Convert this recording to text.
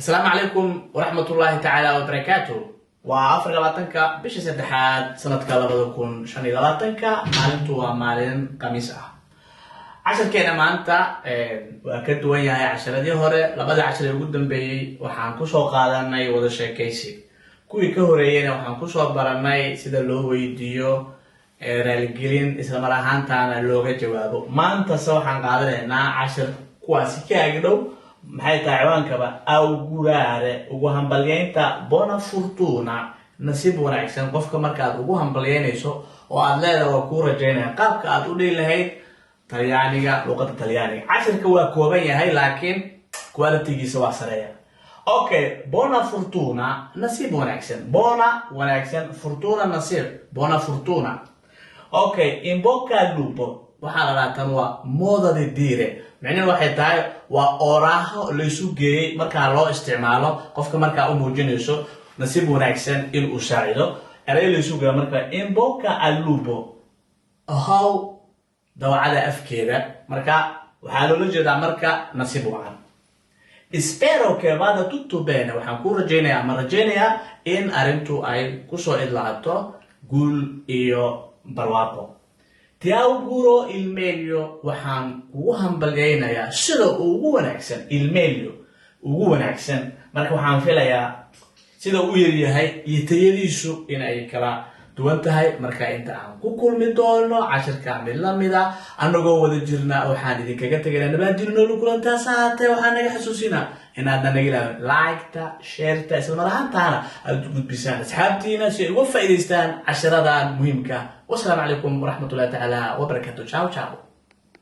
السلام عليكم ورحمة الله تعالى وبركاته. وعفر لباتنكا بيش سدحات سنة كالبادوكون شاني لباتنكا مالنتو ومالين قميصة عشان كينا مانتا وأكد وياها عشرة دي هوري لبدا عشرة يقدم بي وحانكو سو قاداناي ودا شاكيسي كوي كهوريين وحانكو سو براناي سيدا لو ويديو رالجلين إسلام راهان تانا لوغة جوابو مانتا سو حان قادانا عشر كواسي كاقدو maxay tahay ciwaankaba awguraare ugu hambalyeynta bona fortuna nasiib wanaagsan qofka marka aad ugu hambalyeynayso oo aad leedahay waa ku rajaynaya qaabka aad u dhigi lahayd talyaaniga luqadda talyaaniga casharka waa kooban yahay laakiin quality-giisa waa sareeya okay bona fortuna nasiib wanaagsan bona wanaagsan fortuna nasiib bona fortuna okay in bocca al lupo waxaa la raatan waa moda di dire macnaheedu waxay tahay waa oraha la isu geeyay marka loo isticmaalo qofka marka uu muujinayso nasiib wanaagsan in uu saacido eray la isu geeyo marka in bocca al lupo ahaw dawacada afkeeda marka waxaa loola jeedaa marka nasiib wacan spero che vada tutto bene waxaan ku rajaynayaa ama rajaynayaa in arintu ay ku soo idlaato guul iyo barwaaqo ti auguro il meglio waxaan ugu hambalyeynaya sida ugu wanaagsan il meglio ugu wanaagsan marka waxaan filayaa sida uu yahay iyo tayadiisu in ay kala duwan tahay marka inta aan ku kulmi doono casharka mid lamida anagoo wada jirna waxaan idinkaga tagaynaa nabadgelyo noo kulantaa saatay waxaan naga xasuusinaa inaad naga like-ta share-ta isla marhaantaana aad gudbisaan asxaabtiina si ay uga faa'iidaystaan casharadan muhiimka. والسلام عليكم ورحمة الله تعالى وبركاته. ciao ciao.